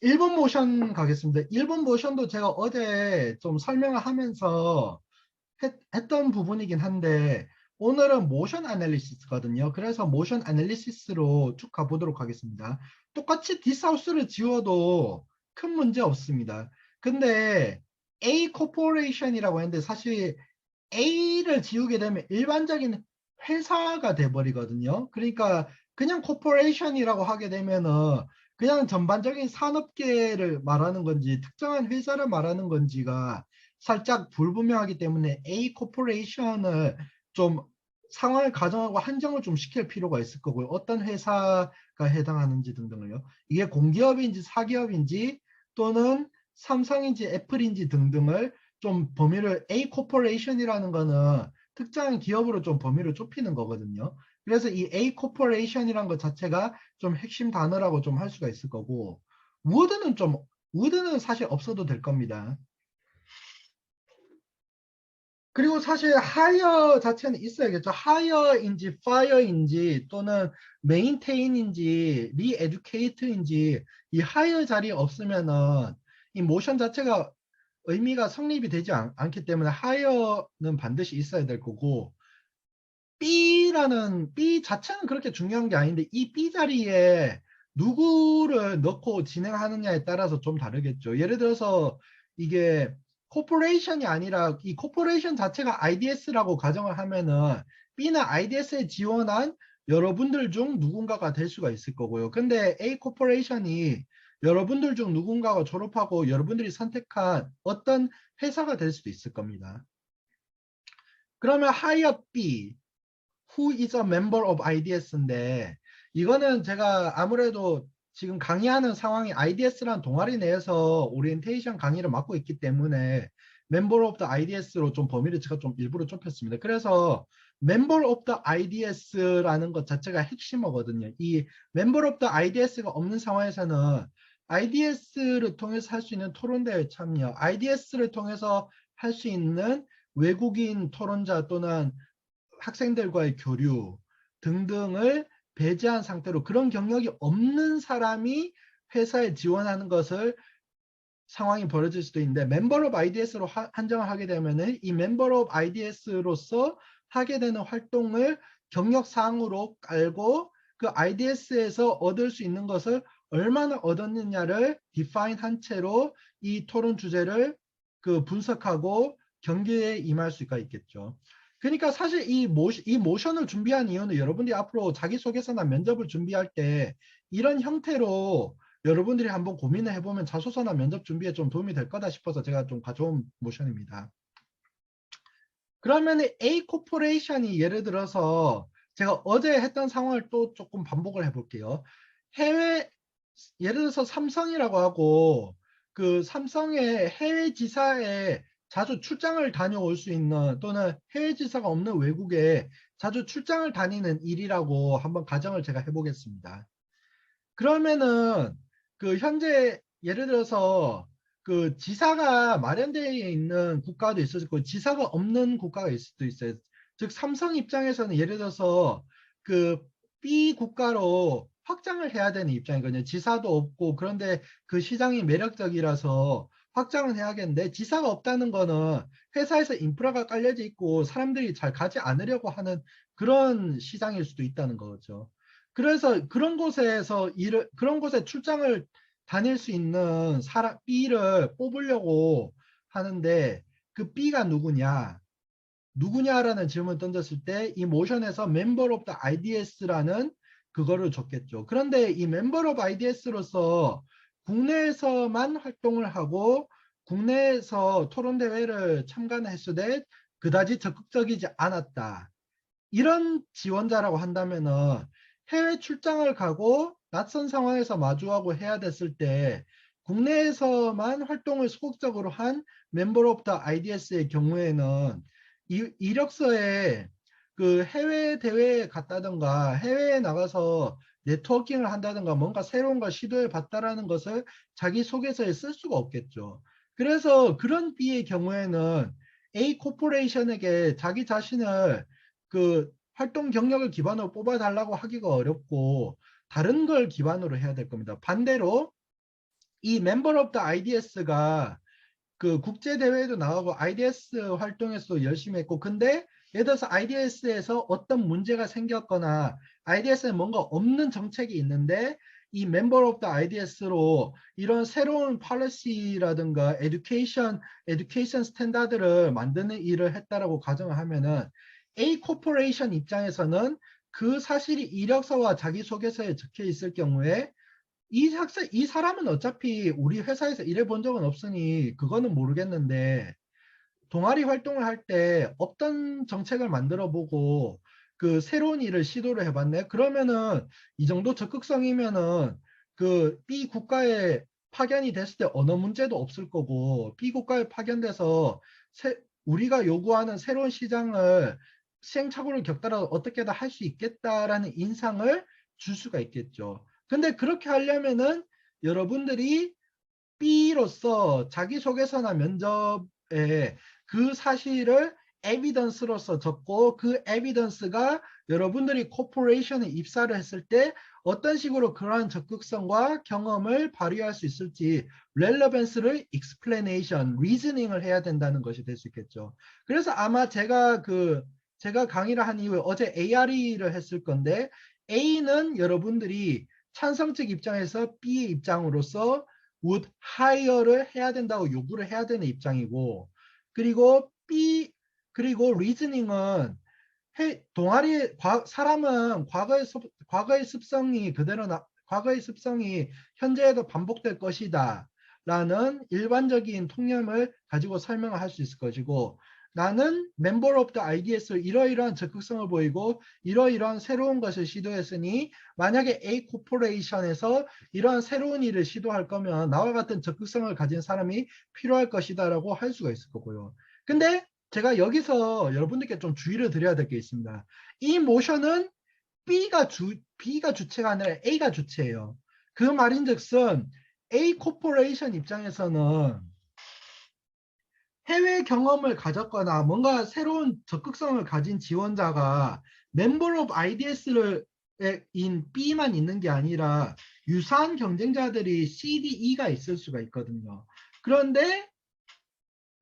일본 모션 가겠습니다. 일본 모션도 제가 어제 좀 설명을 하면서 했던 부분이긴 한데 오늘은 모션 애널리시스거든요. 그래서 모션 애널리시스로 쭉 가보도록 하겠습니다. 똑같이 디사우스를 지워도 큰 문제 없습니다. 근데 A 코퍼레이션이라고 했는데 사실 A를 지우게 되면 일반적인 회사가 돼버리거든요. 그러니까 그냥 코퍼레이션이라고 하게 되면은 그냥 전반적인 산업계를 말하는 건지 특정한 회사를 말하는 건지가 살짝 불분명하기 때문에 A 코퍼레이션을 좀 상황을 가정하고 한정을 좀 시킬 필요가 있을 거고요. 어떤 회사가 해당하는지 등등을요. 이게 공기업인지 사기업인지 또는 삼성인지 애플인지 등등을 좀 범위를 A 코퍼레이션이라는 거는 특정한 기업으로 좀 범위를 좁히는 거거든요. 그래서 이 A 코퍼레이션이라는 것 자체가 좀 핵심 단어라고 좀 할 수가 있을 거고 우드는 사실 없어도 될 겁니다. 그리고 사실 하이어 자체는 있어야겠죠. 하이어인지 파이어인지 또는 메인테인인지 리에듀케이트인지 이 하이어 자리에 없으면은 이 모션 자체가 의미가 성립이 되지 않기 때문에 하이어는 반드시 있어야 될 거고 B 자체는 그렇게 중요한 게 아닌데 이 B 자리에 누구를 넣고 진행하느냐에 따라서 좀 다르겠죠. 예를 들어서 이게 코퍼레이션이 아니라 이 코퍼레이션 자체가 IDS라고 가정을 하면은 B는 IDS에 지원한 여러분들 중 누군가가 될 수가 있을 거고요. 근데 A 코퍼레이션이 여러분들 중 누군가가 졸업하고 여러분들이 선택한 어떤 회사가 될 수도 있을 겁니다. 그러면 hire B Who is a member of IDS인데 이거는 제가 아무래도 지금 강의하는 상황이 IDS라는 동아리 내에서 오리엔테이션 강의를 맡고 있기 때문에 member of the IDS로 좀 범위를 제가 좀 일부러 좁혔습니다. 그래서 member of the IDS라는 것 자체가 핵심어거든요. 이 member of the IDS가 없는 상황에서는 IDS를 통해서 할 수 있는 토론대회 참여, IDS를 통해서 할 수 있는 외국인 토론자 또는 학생들과의 교류 등등을 배제한 상태로 그런 경력이 없는 사람이 회사에 지원하는 것을 상황이 벌어질 수도 있는데 멤버 오브 IDS로 한정을 하게 되면은 이 멤버 오브 IDS로서 하게 되는 활동을 경력사항으로 깔고 그 IDS에서 얻을 수 있는 것을 얼마나 얻었느냐를 디파인 한 채로 이 토론 주제를 그 분석하고 경기에 임할 수가 있겠죠. 그러니까 사실 이 모션을 준비한 이유는 여러분들이 앞으로 자기소개서나 면접을 준비할 때 이런 형태로 여러분들이 한번 고민을 해보면 자소서나 면접 준비에 좀 도움이 될 거다 싶어서 제가 좀 가져온 모션입니다. 그러면 A 코퍼레이션이 예를 들어서 제가 어제 했던 상황을 또 조금 반복을 해볼게요. 해외 예를 들어서 삼성이라고 하고 그 삼성의 해외 지사에 자주 출장을 다녀올 수 있는 또는 해외 지사가 없는 외국에 자주 출장을 다니는 일이라고 한번 가정을 제가 해보겠습니다. 그러면은 그 현재 예를 들어서 그 지사가 마련되어 있는 국가도 있을 거고 지사가 없는 국가가 있을 수도 있어요. 즉 삼성 입장에서는 예를 들어서 그 B 국가로 확장을 해야 되는 입장이거든요. 지사도 없고 그런데 그 시장이 매력적이라서 확장을 해야겠는데 지사가 없다는 거는 회사에서 인프라가 깔려져 있고 사람들이 잘 가지 않으려고 하는 그런 시장일 수도 있다는 거죠. 그래서 그런 곳에 출장을 다닐 수 있는 사람 B를 뽑으려고 하는데 그 B가 누구냐라는 질문을 던졌을 때 이 모션에서 member of the IDS라는 그거를 줬겠죠. 그런데 이 member of IDS로서 국내에서만 활동을 하고 국내에서 토론 대회를 참가했을 때 그다지 적극적이지 않았다. 이런 지원자라고 한다면은 해외 출장을 가고 낯선 상황에서 마주하고 해야 됐을 때 국내에서만 활동을 소극적으로 한 멤버 오브 더 IDS의 경우에는 이력서에 그 해외 대회에 갔다든가 해외에 나가서 네트워킹을 한다든가 뭔가 새로운 걸 시도해 봤다라는 것을 자기소개서에 쓸 수가 없겠죠. 그래서 그런 B의 경우에는 A 코퍼레이션에게 자기 자신을 그 활동 경력을 기반으로 뽑아달라고 하기가 어렵고 다른 걸 기반으로 해야 될 겁니다. 반대로 이 member of the IDS가 그 국제 대회에도 나가고 IDS 활동에서도 열심히 했고, 근데 예를 들어서 IDS에서 어떤 문제가 생겼거나 IDS에 뭔가 없는 정책이 있는데 이 member of the IDS로 이런 새로운 policy라든가 education 스탠다드를 만드는 일을 했다라고 가정을 하면은 A 코퍼레이션 입장에서는 그 사실이 이력서와 자기소개서에 적혀 있을 경우에 이 사람은 어차피 우리 회사에서 일해본 적은 없으니 그거는 모르겠는데 동아리 활동을 할 때 어떤 정책을 만들어 보고 그 새로운 일을 시도를 해봤네. 그러면은 이 정도 적극성이면은 그 B 국가에 파견이 됐을 때 언어 문제도 없을 거고 B 국가에 파견돼서 우리가 요구하는 새로운 시장을 시행착오를 겪더라도 어떻게든 할 수 있겠다라는 인상을 줄 수가 있겠죠. 근데 그렇게 하려면은 여러분들이 B로서 자기소개서나 면접에 그 사실을 에비던스로서 적고 그 에비던스가 여러분들이 코퍼레이션에 입사를 했을 때 어떤 식으로 그러한 적극성과 경험을 발휘할 수 있을지 렐러벤스를 explanation, reasoning을 해야 된다는 것이 될 수 있겠죠. 그래서 아마 제가 강의를 한 이후에 어제 ARE를 했을 건데 A는 여러분들이 찬성적 입장에서 B의 입장으로서 would hire를 해야 된다고 요구를 해야 되는 입장이고, 그리고 그리고 reasoning은 동아리 사람은 과거의 습성이 과거의 습성이 현재에도 반복될 것이다 라는 일반적인 통념을 가지고 설명을 할 수 있을 것이고, 나는 member of the IDS로 이러이러한 적극성을 보이고 이러이러한 새로운 것을 시도했으니 만약에 A 코퍼레이션에서 이러한 새로운 일을 시도할 거면 나와 같은 적극성을 가진 사람이 필요할 것이다 라고 할 수가 있을 거고요. 근데 제가 여기서 여러분들께 좀 주의를 드려야 될 게 있습니다. 이 모션은 B가 주체가 아니라 A가 주체예요. 그 말인즉슨 A 코퍼레이션 입장에서는 해외 경험을 가졌거나 뭔가 새로운 적극성을 가진 지원자가 member of IDS인 B만 있는 게 아니라 유사한 경쟁자들이 C, D, E가 있을 수가 있거든요. 그런데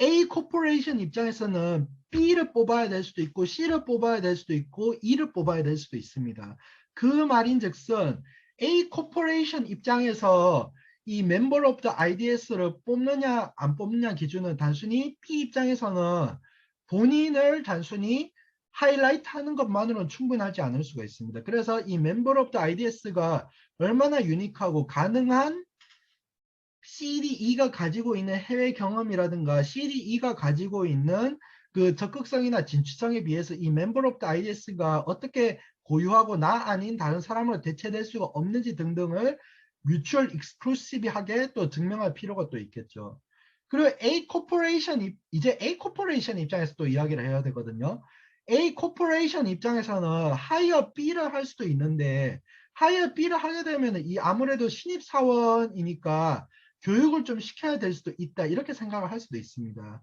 A 코퍼레이션 입장에서는 B를 뽑아야 될 수도 있고 C를 뽑아야 될 수도 있고 E를 뽑아야 될 수도 있습니다. 그 말인즉슨 A 코퍼레이션 입장에서 이 member of the IDS를 뽑느냐 안 뽑느냐 기준은 단순히 B 입장에서는 본인을 단순히 하이라이트 하는 것만으로는 충분하지 않을 수가 있습니다. 그래서 이 member of the IDS가 얼마나 유니크하고 가능한 CDE가 가지고 있는 해외 경험이라든가 CDE가 가지고 있는 그 적극성이나 진취성에 비해서 이 member of the IDS가 어떻게 고유하고 나 아닌 다른 사람으로 대체될 수가 없는지 등등을 뮤추얼 익스클루시브하게 또 증명할 필요가 또 있겠죠. 그리고 이제 A 코퍼레이션 입장에서 또 이야기를 해야 되거든요. A 코퍼레이션 입장에서는 하이어 B를 할 수도 있는데 하이어 B를 하게 되면 이 아무래도 신입 사원이니까 교육을 좀 시켜야 될 수도 있다 이렇게 생각을 할 수도 있습니다.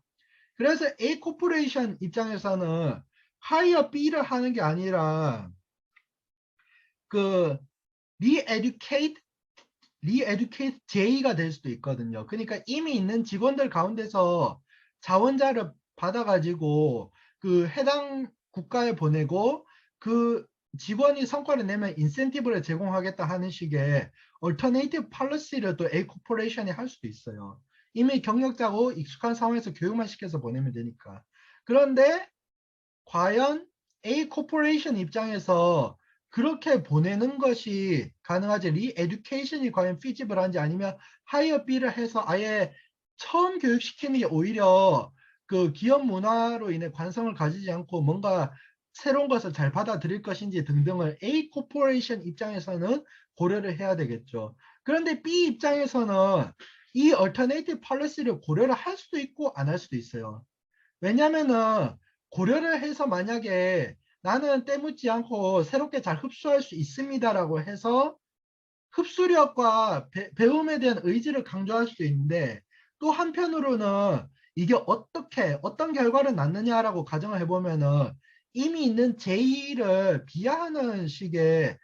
그래서 A 코퍼레이션 입장에서는 하이어 B를 하는 게 아니라 그 리에듀케이트 J가 될 수도 있거든요. 그러니까 이미 있는 직원들 가운데서 자원자를 받아가지고 그 해당 국가에 보내고 그 직원이 성과를 내면 인센티브를 제공하겠다 하는 식의 얼터네이티브 팔러시를 또 A 코퍼레이션이 할 수도 있어요. 이미 경력자고 익숙한 상황에서 교육만 시켜서 보내면 되니까. 그런데 과연 A 코퍼레이션 입장에서 그렇게 보내는 것이 가능하지 리에듀케이션이 과연 피지블한지 아니면 하이어 B를 해서 아예 처음 교육시키는 게 오히려 그 기업 문화로 인해 관성을 가지지 않고 뭔가 새로운 것을 잘 받아들일 것인지 등등을 A 코퍼레이션 입장에서는 고려를 해야 되겠죠. 그런데 B 입장에서는 이 얼터네이티브 폴리시를 고려를 할 수도 있고 안 할 수도 있어요. 왜냐면은 고려를 해서 만약에 나는 때묻지 않고 새롭게 잘 흡수할 수 있습니다라고 해서 흡수력과 배움에 대한 의지를 강조할 수도 있는데 또 한편으로는 이게 어떤 결과를 낳느냐라고 가정을 해보면은 이미 있는 제의를 비하하는 식의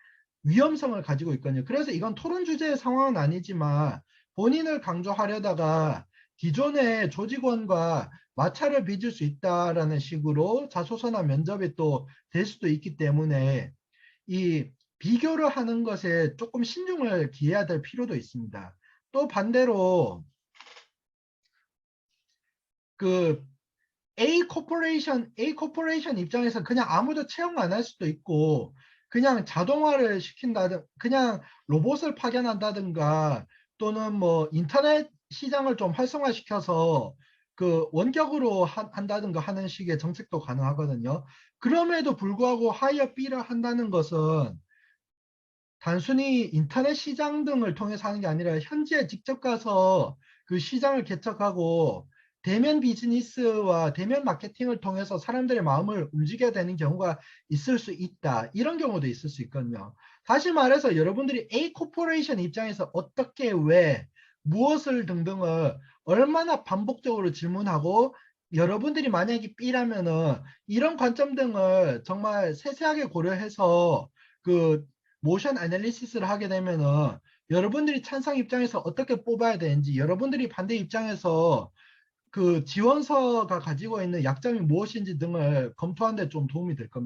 위험성을 가지고 있거든요. 그래서 이건 토론 주제의 상황은 아니지만 본인을 강조하려다가 기존의 조직원과 마찰을 빚을 수 있다라는 식으로 자소서나 면접이 또 될 수도 있기 때문에 이 비교를 하는 것에 조금 신중을 기해야 될 필요도 있습니다. 또 반대로 그 A 코퍼레이션 입장에서 그냥 아무도 채용 안 할 수도 있고 그냥 자동화를 시킨다든 그냥 로봇을 파견한다든가 또는 뭐 인터넷 시장을 좀 활성화시켜서 그 원격으로 한다든가 하는 식의 정책도 가능하거든요. 그럼에도 불구하고 하이어 B를 한다는 것은 단순히 인터넷 시장 등을 통해서 하는 게 아니라 현지에 직접 가서 그 시장을 개척하고 대면 비즈니스와 대면 마케팅을 통해서 사람들의 마음을 움직여야 되는 경우가 있을 수 있다. 이런 경우도 있을 수 있거든요. 다시 말해서 여러분들이 A 코퍼레이션 입장에서 어떻게 왜 무엇을 등등을 얼마나 반복적으로 질문하고 여러분들이 만약에 B라면은 이런 관점 등을 정말 세세하게 고려해서 그 모션 애널리시스를 하게 되면은 여러분들이 찬성 입장에서 어떻게 뽑아야 되는지 여러분들이 반대 입장에서 그 지원서가 가지고 있는 약점이 무엇인지 등을 검토하는 데 좀 도움이 될 겁니다.